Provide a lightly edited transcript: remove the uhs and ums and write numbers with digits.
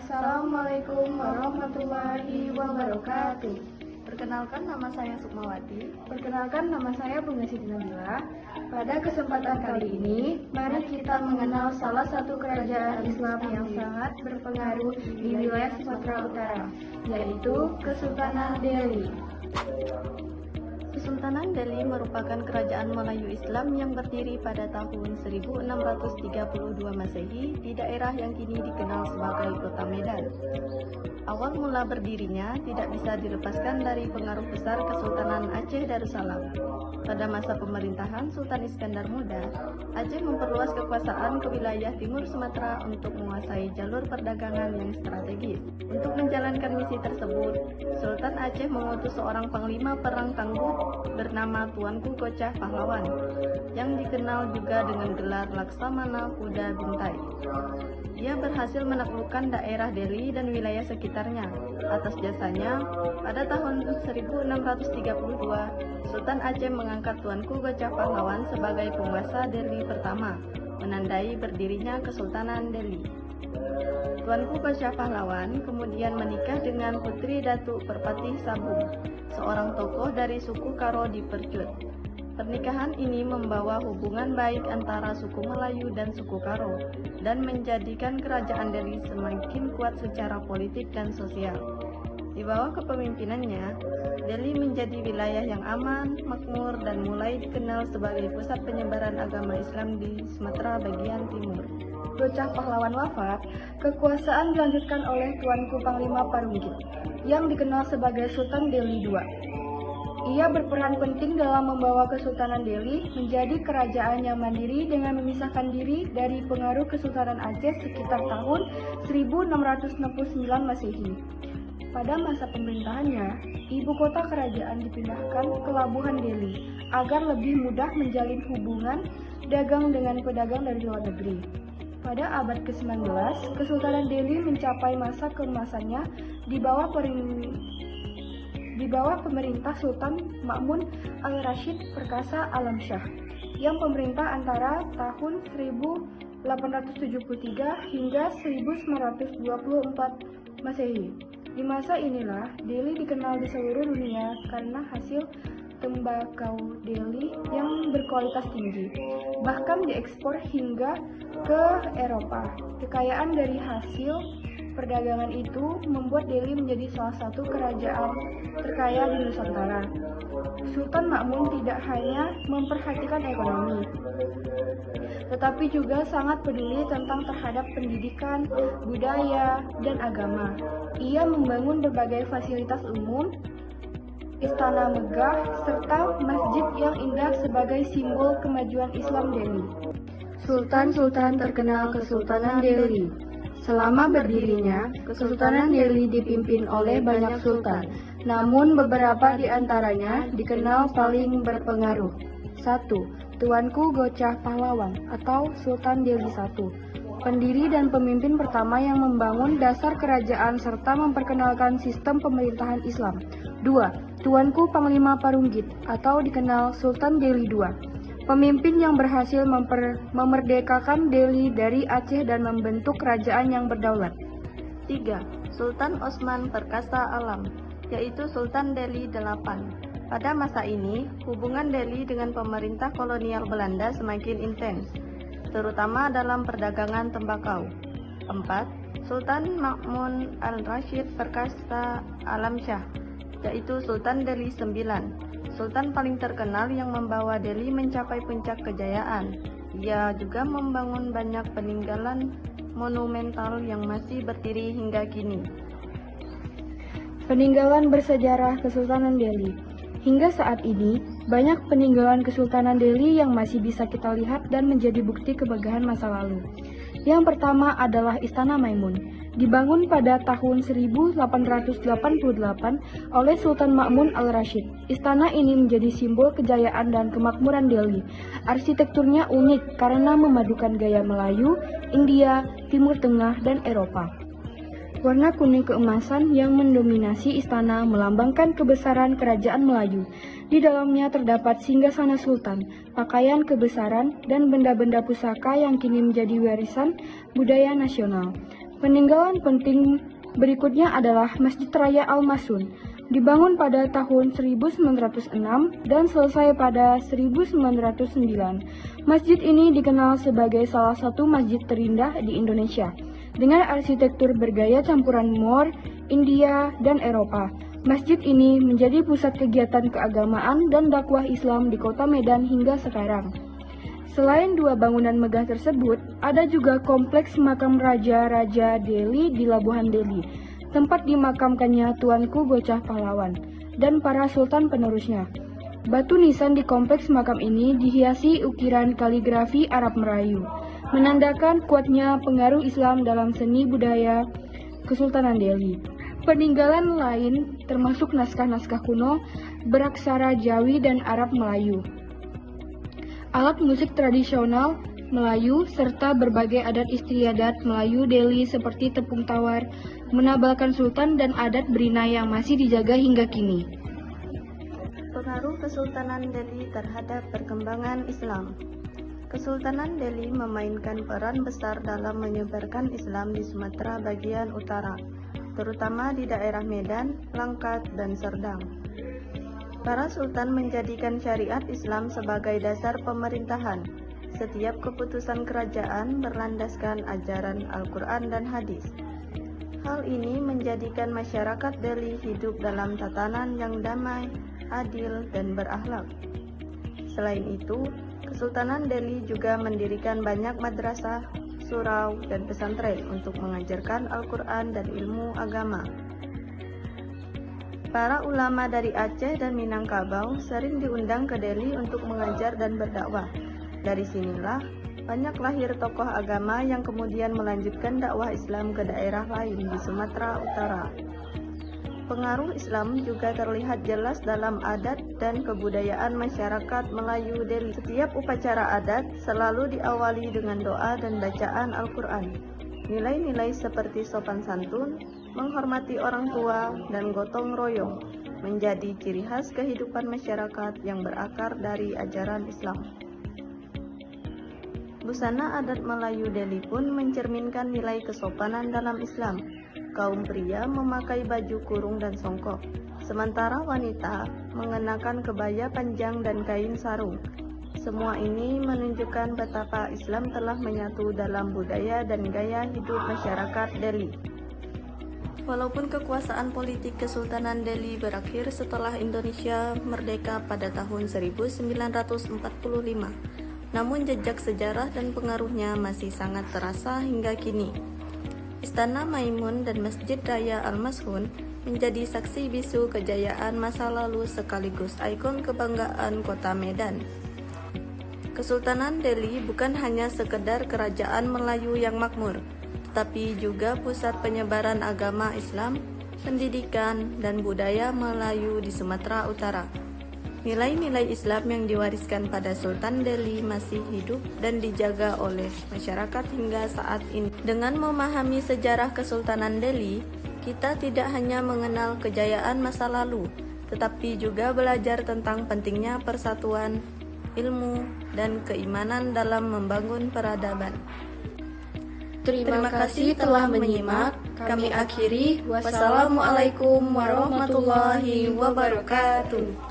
Assalamualaikum warahmatullahi wabarakatuh. Perkenalkan, nama saya Sukmawati. Perkenalkan, nama saya Bunga Siti Nabila. Pada kesempatan kali ini, mari kita mengenal salah satu kerajaan Islam yang sangat berpengaruh di wilayah Sumatera Utara, yaitu Kesultanan Delhi. Kesultanan Delhi merupakan kerajaan Melayu Islam yang berdiri pada tahun 1632 Masehi di daerah yang kini dikenal sebagai Kota Medan. Awal mula berdirinya tidak bisa dilepaskan dari pengaruh besar Kesultanan Aceh Darussalam. Pada masa pemerintahan Sultan Iskandar Muda, Aceh memperluas kekuasaan ke wilayah timur Sumatera untuk menguasai jalur perdagangan yang strategis. Untuk menjalankan misi tersebut, Sultan Aceh mengutus seorang panglima perang tangguh bernama Tuanku Gocah Pahlawan, yang dikenal juga dengan gelar Laksamana Kuda Bintai. Dia berhasil menaklukkan daerah Delhi dan wilayah sekitarnya. Atas jasanya, pada tahun 1632, Sultan Aceh mengangkat Tuanku Gocah Pahlawan sebagai penguasa Delhi pertama, menandai berdirinya Kesultanan Delhi. Tuanku Gocah Pahlawan kemudian menikah dengan Putri Datuk Perpatih Sabung, seorang tokoh dari suku Karo di Percut. Pernikahan ini membawa hubungan baik antara suku Melayu dan suku Karo dan menjadikan kerajaan Delhi semakin kuat secara politik dan sosial. Di bawah kepemimpinannya, Delhi menjadi wilayah yang aman, makmur, dan mulai dikenal sebagai pusat penyebaran agama Islam di Sumatera bagian timur. Gocah Pahlawan wafat, kekuasaan dilanjutkan oleh Tuanku Panglima Parunggit, yang dikenal sebagai Sultan Delhi II. Ia berperan penting dalam membawa Kesultanan Delhi menjadi kerajaan yang mandiri dengan memisahkan diri dari pengaruh Kesultanan Aceh sekitar tahun 1669 Masehi. Pada masa pemerintahannya, ibu kota kerajaan dipindahkan ke Labuhan Delhi agar lebih mudah menjalin hubungan dagang dengan pedagang dari luar negeri. Pada abad ke-19, Kesultanan Delhi mencapai masa keemasannya di bawah pemerintah Sultan Ma'mun Al-Rashid Perkasa Alam Shah, yang pemerintah antara tahun 1873 hingga 1924 Masehi. Di masa inilah, Delhi dikenal di seluruh dunia karena hasil tembakau Delhi yang berkualitas tinggi, bahkan diekspor hingga ke Eropa. Kekayaan dari hasil perdagangan itu membuat Delhi menjadi salah satu kerajaan terkaya di Nusantara. Sultan Ma'mun tidak hanya memperhatikan ekonomi, tetapi juga sangat peduli tentang terhadap pendidikan, budaya, dan agama. Ia membangun berbagai fasilitas umum, istana megah, serta masjid yang indah sebagai simbol kemajuan Islam Delhi. Sultan-sultan terkenal Kesultanan Delhi. Selama berdirinya, Kesultanan Delhi dipimpin oleh banyak sultan, namun beberapa di antaranya dikenal paling berpengaruh. 1. Tuanku Gocah Pahlawan atau Sultan Delhi I, pendiri dan pemimpin pertama yang membangun dasar kerajaan serta memperkenalkan sistem pemerintahan Islam. 2. Tuanku Panglima Parunggit atau dikenal Sultan Delhi II, pemimpin yang berhasil memerdekakan Delhi dari Aceh dan membentuk kerajaan yang berdaulat. 3. Sultan Osman Perkasa Alam, yaitu Sultan Delhi VIII. Pada masa ini, hubungan Delhi dengan pemerintah kolonial Belanda semakin intens, terutama dalam perdagangan tembakau. 4. Sultan Ma'mun Al-Rashid Perkasa Alam Shah, yaitu Sultan Delhi IX, sultan paling terkenal yang membawa Delhi mencapai puncak kejayaan. Ia juga membangun banyak peninggalan monumental yang masih berdiri hingga kini. Peninggalan bersejarah Kesultanan Delhi. Hingga saat ini, banyak peninggalan Kesultanan Delhi yang masih bisa kita lihat dan menjadi bukti kemegahan masa lalu. Yang pertama adalah Istana Maimun, dibangun pada tahun 1888 oleh Sultan Ma'mun Al-Rashid. Istana ini menjadi simbol kejayaan dan kemakmuran Delhi. Arsitekturnya unik karena memadukan gaya Melayu, India, Timur Tengah, dan Eropa. Warna kuning keemasan yang mendominasi istana melambangkan kebesaran kerajaan Melayu. Di dalamnya terdapat singgasana sultan, pakaian kebesaran, dan benda-benda pusaka yang kini menjadi warisan budaya nasional. Peninggalan penting berikutnya adalah Masjid Raya Al-Masun, dibangun pada tahun 1906 dan selesai pada 1909. Masjid ini dikenal sebagai salah satu masjid terindah di Indonesia, dengan arsitektur bergaya campuran Moor, India, dan Eropa. Masjid ini menjadi pusat kegiatan keagamaan dan dakwah Islam di kota Medan hingga sekarang. Selain dua bangunan megah tersebut, ada juga kompleks makam Raja-Raja Delhi di Labuhan Delhi, tempat dimakamkannya Tuanku Bocah Pahlawan dan para sultan penerusnya. Batu nisan di kompleks makam ini dihiasi ukiran kaligrafi Arab Melayu, menandakan kuatnya pengaruh Islam dalam seni budaya Kesultanan Delhi. Peninggalan lain termasuk naskah-naskah kuno beraksara Jawi dan Arab Melayu, alat musik tradisional Melayu, serta berbagai adat istiadat Melayu Delhi seperti tepung tawar, menabalkan sultan, dan adat berina yang masih dijaga hingga kini. Pengaruh Kesultanan Delhi terhadap perkembangan Islam. Kesultanan Delhi memainkan peran besar dalam menyebarkan Islam di Sumatera bagian utara, terutama di daerah Medan, Langkat, dan Serdang. Para sultan menjadikan syariat Islam sebagai dasar pemerintahan. Setiap keputusan kerajaan berlandaskan ajaran Al-Quran dan hadis. Hal ini menjadikan masyarakat Delhi hidup dalam tatanan yang damai, adil, dan berakhlak. Selain itu, Kesultanan Delhi juga mendirikan banyak madrasah, surau, dan pesantren untuk mengajarkan Al-Quran dan ilmu agama. Para ulama dari Aceh dan Minangkabau sering diundang ke Delhi untuk mengajar dan berdakwah. Dari sinilah banyak lahir tokoh agama yang kemudian melanjutkan dakwah Islam ke daerah lain di Sumatera Utara. Pengaruh Islam juga terlihat jelas dalam adat dan kebudayaan masyarakat Melayu Delhi. Setiap upacara adat selalu diawali dengan doa dan bacaan Al-Quran. Nilai-nilai seperti sopan santun, menghormati orang tua, dan gotong royong menjadi ciri khas kehidupan masyarakat yang berakar dari ajaran Islam. Busana adat Melayu Delhi pun mencerminkan nilai kesopanan dalam Islam. Kaum pria memakai baju kurung dan songkok, sementara wanita mengenakan kebaya panjang dan kain sarung. Semua ini menunjukkan betapa Islam telah menyatu dalam budaya dan gaya hidup masyarakat Delhi. Walaupun kekuasaan politik Kesultanan Delhi berakhir setelah Indonesia merdeka pada tahun 1945, namun jejak sejarah dan pengaruhnya masih sangat terasa hingga kini. Istana Maimun dan Masjid Raya Al-Masun menjadi saksi bisu kejayaan masa lalu sekaligus ikon kebanggaan kota Medan. Kesultanan Delhi bukan hanya sekedar kerajaan Melayu yang makmur, tetapi juga pusat penyebaran agama Islam, pendidikan, dan budaya Melayu di Sumatera Utara. Nilai-nilai Islam yang diwariskan pada Sultan Delhi masih hidup dan dijaga oleh masyarakat hingga saat ini. Dengan memahami sejarah Kesultanan Delhi, kita tidak hanya mengenal kejayaan masa lalu, tetapi juga belajar tentang pentingnya persatuan, ilmu, dan keimanan dalam membangun peradaban. Terima kasih telah menyimak. Kami akhiri. Wassalamualaikum warahmatullahi wabarakatuh.